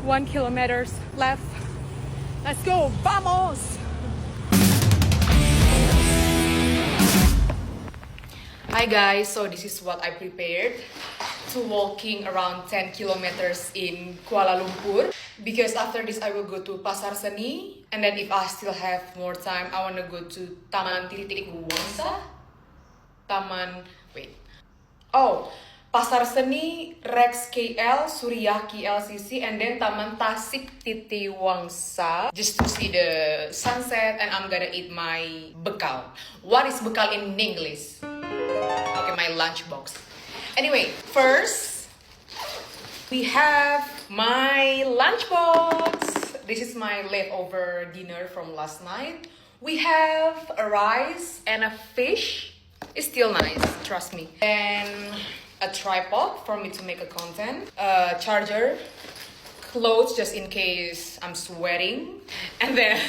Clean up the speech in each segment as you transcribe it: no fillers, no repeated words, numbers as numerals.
1 kilometers left. Let's go, vamos! Hi guys, so this is what I prepared to walking around 10 kilometers in Kuala Lumpur. Because after this I will go to Pasar Seni, and then if I still have more time, I want to go to Taman Titik Wangsa. Pasar Seni, Rex KL, Suryaki LCC, and then Taman Tasik Titi Wangsa, just to see the sunset, and I'm gonna eat my bekal. What is bekal in English? Okay, my lunchbox. Anyway, first we have my lunchbox. This is my leftover dinner from last night. We have a rice and a fish. It's still nice, trust me. And a tripod for me to make a content, a charger, clothes just in case I'm sweating, and then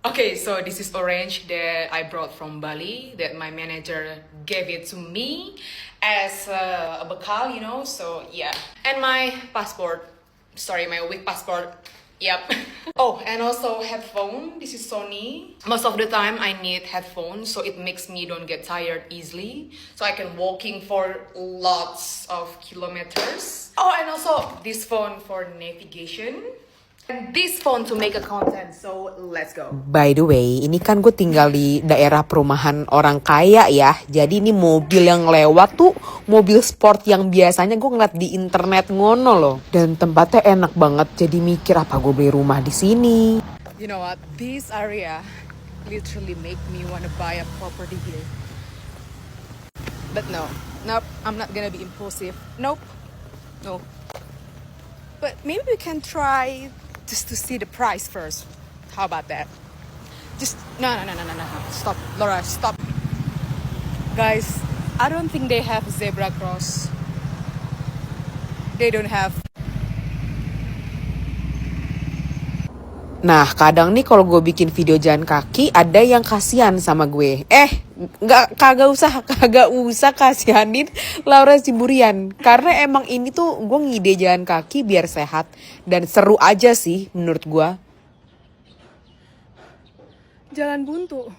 okay, so this is orange that I brought from Bali, that my manager gave it to me as a bekal, you know, so yeah. And my passport, sorry, my weak passport. Yep. Oh, and also headphone. This is Sony. Most of the time I need headphones, so it makes me don't get tired easily. So I can walking for lots of kilometers. Oh, and also this phone for navigation. And this phone to make a content, so let's go. By the way, ini kan gue tinggal di daerah perumahan orang kaya ya. Jadi ini mobil yang lewat tuh mobil sport yang biasanya gue ngeliat di internet ngono loh. Dan tempatnya enak banget, jadi mikir apa gue beli rumah di sini. You know what? This area literally make me wanna buy a property here. But nope, I'm not gonna be impulsive. Nope, no. But maybe we can try just to see the price first. How about that? Just no. Stop, Laura, stop. Guys, I don't think they have zebra cross. They don't have. Nah, kadang nih kalau gue bikin video jalan kaki ada yang kasihan sama gue. Kagak usah kasihanin Laura Siburian. Karena emang ini tuh gue ngide jalan kaki biar sehat dan seru aja sih menurut gue. Jalan buntu.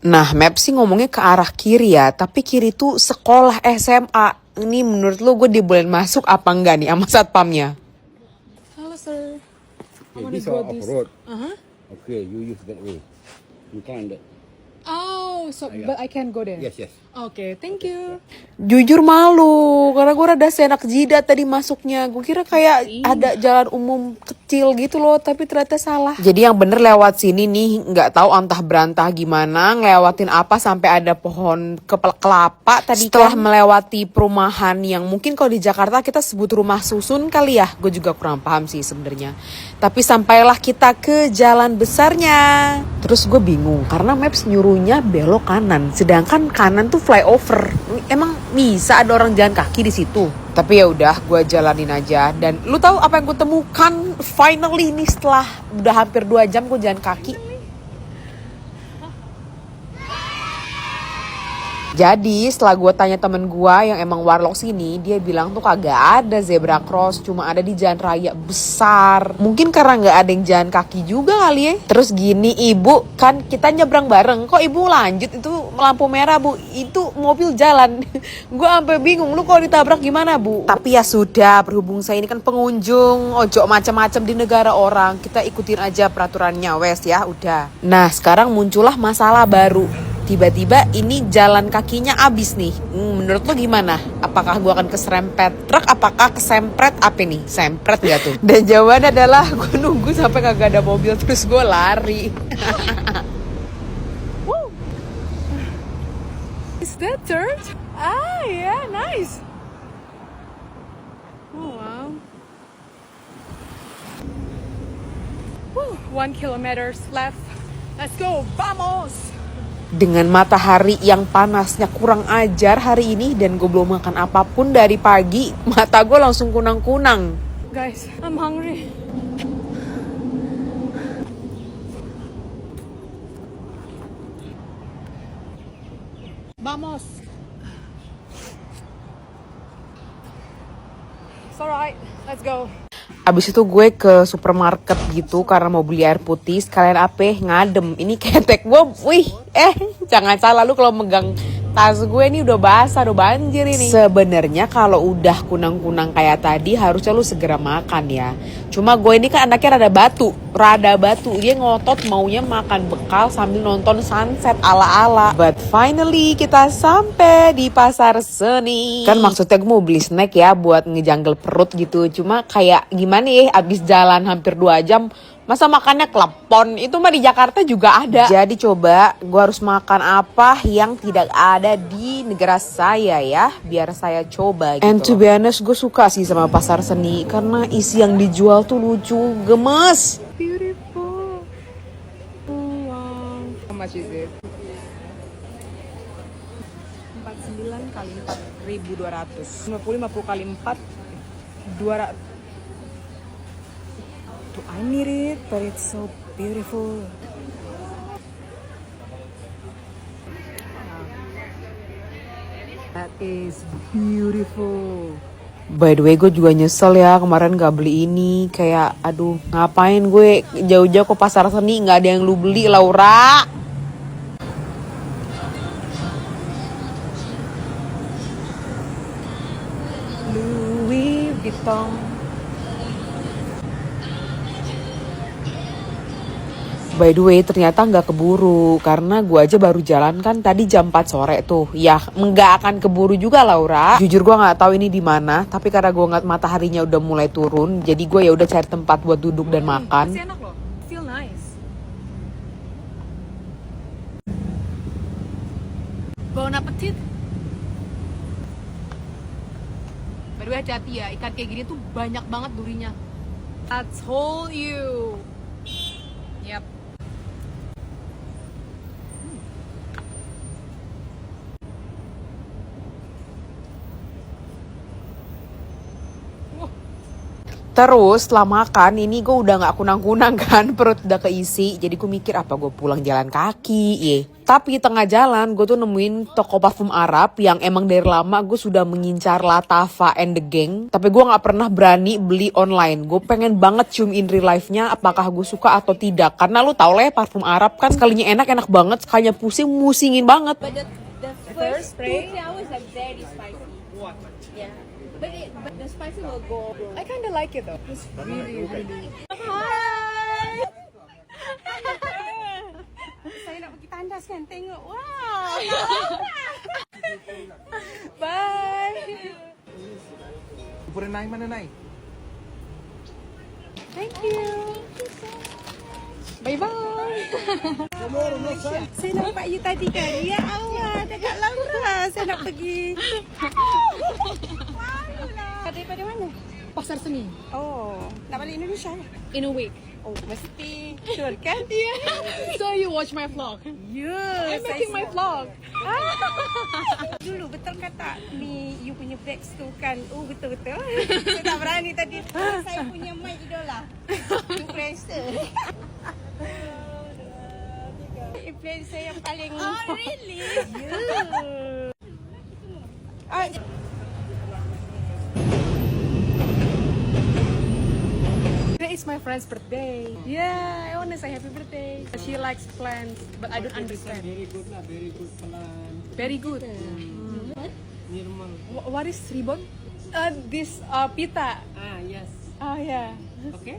Nah, map sih ngomongnya ke arah kiri ya, tapi kiri tuh sekolah SMA. Ini menurut lo gue dibolehin masuk apa enggak nih sama satpamnya? Hello sir. Okay, this is off road. Okay, you use that way. You can't. Oh, so but I can go there. Yes. Okay, thank you. Jujur malu, karena gue rada senak jidat tadi masuknya. Gue kira kayak ada jalan umum kecil gitu loh, tapi ternyata salah. Jadi yang bener lewat sini nih, nggak tahu antah berantah gimana, ngelewatin apa sampai ada pohon kelapa tadi. Setelah melewati perumahan yang mungkin kalau di Jakarta kita sebut rumah susun kali ya. Gue juga kurang paham sih sebenarnya. Tapi sampailah kita ke jalan besarnya. Terus gue bingung karena Maps nyuruhnya belok kanan, sedangkan kanan tuh flyover. Emang bisa ada orang jalan kaki di situ? Tapi ya udah, gue jalanin aja. Dan lu tahu apa yang gue temukan? Finally nih setelah udah hampir 2 jam gue jalan kaki. Jadi setelah gue tanya temen gue yang emang warlock sini, dia bilang tuh kagak ada zebra cross, cuma ada di jalan raya besar. Mungkin karena gak ada yang jalan kaki juga kali ya. Terus gini, ibu, kan kita nyebrang bareng, kok ibu lanjut, itu lampu merah bu, itu mobil jalan. Gue sampai bingung, lu kalau ditabrak gimana bu? Tapi ya sudah, berhubung saya ini kan pengunjung, ojo macam-macam di negara orang, kita ikutin aja peraturannya, wes ya udah. Nah sekarang muncullah masalah baru. Tiba-tiba ini jalan kakinya abis nih. Menurut lo gimana? Apakah gue akan keserempet truk? Apakah kesempret apa nih? Sempret gak tuh? Dan jawabannya adalah gue nunggu sampai kagak ada mobil terus gue lari. Is that church? Ah, yeah, nice. Oh, wow. 1 kilometers left. Let's go, vamos! Dengan matahari yang panasnya kurang ajar hari ini dan gue belum makan apapun dari pagi, mata gue langsung kunang-kunang. Guys, I'm hungry. Vamos. alright. Let's go. Abis itu gue ke supermarket gitu karena mau beli air putih. Sekalian apa? Ngadem. Ini ketek gue. Wih, jangan salah lu kalau megang tas gue ini udah basah, udah banjir ini. Sebenarnya kalau udah kunang-kunang kayak tadi harusnya lu segera makan ya. Cuma gue ini kan anaknya rada batu. Dia ngotot maunya makan bekal sambil nonton sunset ala-ala. But finally kita sampai di pasar seni. Kan maksudnya gue mau beli snack ya buat ngejanggel perut gitu. Cuma kayak gimana ya, abis jalan hampir 2 jam masa makannya klepon. Itu mah di Jakarta juga ada. Jadi coba gue harus makan apa yang tidak ada di negara saya ya, biar saya coba gitu. And to be honest, gue suka sih sama pasar seni karena isi yang dijual tuh lucu, gemes. Beautiful. Wow. How much is it? 49 kali 4, 1.200. 50 kali 4, 200. I need it, but it's so beautiful. That is beautiful. By the way, gue juga nyesel ya kemarin gak beli ini. Kayak aduh, ngapain gue jauh-jauh ke pasar seni gak ada yang lu beli, Laura. Louis Vuitton. By the way, ternyata nggak keburu karena gue aja baru jalan kan tadi jam 4 sore tuh. Ya, nggak akan keburu juga, Laura. Jujur gue nggak tahu ini di mana, tapi karena gue ngeliat mataharinya udah mulai turun, jadi gue ya udah cari tempat buat duduk dan makan. Masih enak loh. Feel nice. Bon appetit. By the way, hati-hati ya, ikan kayak gini tuh banyak banget durinya. That's whole you. Yep. Terus setelah makan ini gue udah gak kunang-kunang kan, perut udah keisi. Jadi gue mikir apa gue pulang jalan kaki. Tapi tengah jalan gue tuh nemuin toko parfum Arab yang emang dari lama gue sudah mengincar Lattafa and the Gang. Tapi gue gak pernah berani beli online. Gue pengen banget cium in real life-nya apakah gue suka atau tidak. Karena lu tau lah ya parfum Arab kan sekalinya enak banget, sekalinya pusing musingin banget. But the first 2-3 hours are very spicy. What? Yeah. But the spicy will go. I kinda like it though. It's really. Hi. Saya nak pergi tandas kan, tengok. Wow. Bye. Pura naik mana naik? Thank you. Bye bye. Saya nampak you tadi kan. Ya Allah, dekat Laura. Saya nak pergi. Daripada mana? Pasar seni. Oh, nak balik Indonesia? In a week. Oh, mesti sure kan? So you watch my vlog? Ya, I'm making my vlog. Dulu betul kata ni you punya bags tu kan. Oh, betul-betul. Saya tak berani tadi. Saya punya mic idola. Influencer. Influencer yang paling. Oh, really? Ya. Today is my friend's birthday. Yeah, I wanna say happy birthday. She likes plants, but I don't understand. Very good lah, very good pelan. Very good. Normal. What is ribbon? This pita. Ah, yes. Oh yeah. Okay.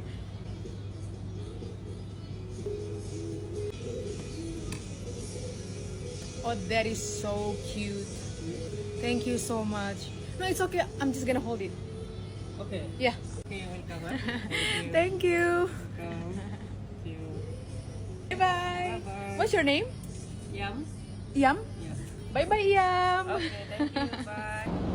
Oh, that is so cute. Thank you so much. No, it's okay. I'm just gonna hold it. Okay. Yeah. Okay, welcome. Thank you. Welcome. See you. Bye bye. Bye-bye. What's your name? Yum. Yam. Yes. Bye bye, Yam. Okay, thank you. Bye.